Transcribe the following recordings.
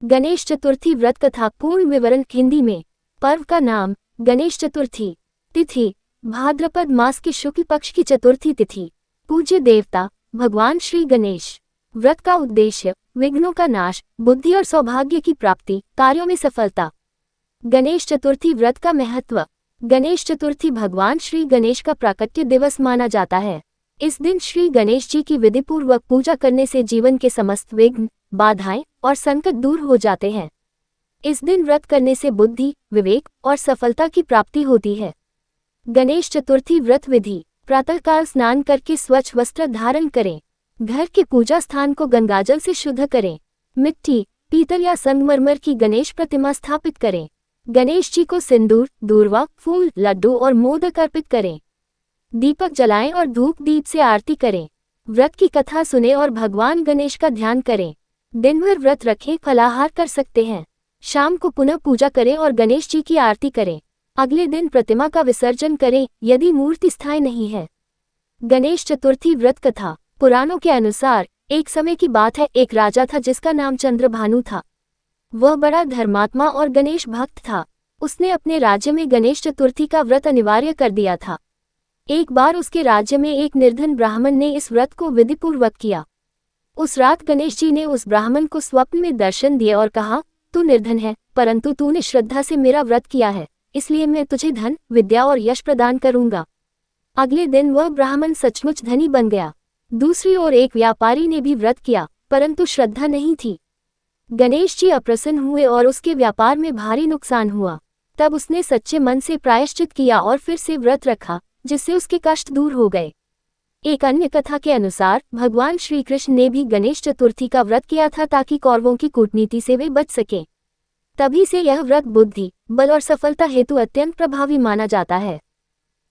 गणेश चतुर्थी व्रत कथा पूर्ण विवरण हिंदी में। पर्व का नाम गणेश चतुर्थी। तिथि भाद्रपद मास की शुक्ल पक्ष की चतुर्थी तिथि। पूज्य देवता भगवान श्री गणेश। व्रत का उद्देश्य विघ्नों का नाश, बुद्धि और सौभाग्य की प्राप्ति, कार्यों में सफलता। गणेश चतुर्थी व्रत का महत्व। गणेश चतुर्थी भगवान श्री गणेश का प्राकट्य दिवस माना जाता है। इस दिन श्री गणेश जी की विधिपूर्वक पूजा करने से जीवन के समस्त विघ्न, बाधाएं और संकट दूर हो जाते हैं। इस दिन व्रत करने से बुद्धि, विवेक और सफलता की प्राप्ति होती है। गणेश चतुर्थी व्रत विधि। प्रातःकाल स्नान करके स्वच्छ वस्त्र धारण करें। घर के पूजा स्थान को गंगाजल से शुद्ध करें। मिट्टी, पीतल या संगमरमर की गणेश प्रतिमा स्थापित करें। गणेश जी को सिंदूर, दूर्वा, फूल, लड्डू और मोदक अर्पित करें। दीपक जलाएं और धूप दीप से आरती करें। व्रत की कथा सुने और भगवान गणेश का ध्यान करें। दिन भर व्रत रखें, फलाहार कर सकते हैं। शाम को पुनः पूजा करें और गणेश जी की आरती करें। अगले दिन प्रतिमा का विसर्जन करें यदि मूर्ति स्थायी नहीं है। गणेश चतुर्थी व्रत कथा। पुराणों के अनुसार एक समय की बात है, एक राजा था जिसका नाम चंद्रभानु था। वह बड़ा धर्मात्मा और गणेश भक्त था। उसने अपने राज्य में गणेश चतुर्थी का व्रत अनिवार्य कर दिया था। एक बार उसके राज्य में एक निर्धन ब्राह्मण ने इस व्रत को विधिपूर्वक किया। उस रात गणेश जी ने उस ब्राह्मण को स्वप्न में दर्शन दिए और कहा, तू निर्धन है, परंतु तूने श्रद्धा से मेरा व्रत किया है, इसलिए मैं तुझे धन, विद्या और यश प्रदान करूंगा। अगले दिन वह ब्राह्मण सचमुच धनी बन गया। दूसरी ओर एक व्यापारी ने भी व्रत किया, परंतु श्रद्धा नहीं थी। गणेश जी अप्रसन्न हुए और उसके व्यापार में भारी नुकसान हुआ। तब उसने सच्चे मन से प्रायश्चित किया और फिर से व्रत रखा, जिससे उसके कष्ट दूर हो गए। एक अन्य कथा के अनुसार भगवान श्री कृष्ण ने भी गणेश चतुर्थी का व्रत किया था ताकि कौरवों की कूटनीति से वे बच सकें। तभी से यह व्रत बुद्धि, बल और सफलता हेतु अत्यंत प्रभावी माना जाता है।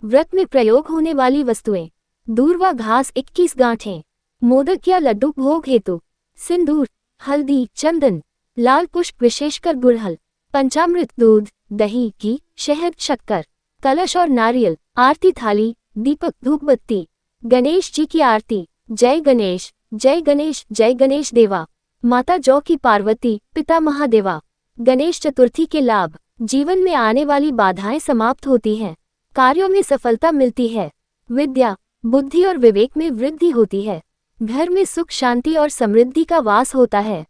व्रत में प्रयोग होने वाली वस्तुएं। दूर्वा घास 21 गांठें। मोदक या लड्डू भोग हेतु। सिंदूर, हल्दी, चंदन, लाल पुष्प विशेषकर गुड़हल, पंचामृत, दूध, दही, घी, शहद, शक्कर, कलश और नारियल, आरती थाली, दीपक, धूपबत्ती। गणेश जी की आरती। जय गणेश, जय गणेश, जय गणेश देवा। माता जौ की पार्वती, पिता महादेवा। गणेश चतुर्थी के लाभ। जीवन में आने वाली बाधाएं समाप्त होती हैं। कार्यों में सफलता मिलती है। विद्या, बुद्धि और विवेक में वृद्धि होती है। घर में सुख, शांति और समृद्धि का वास होता है।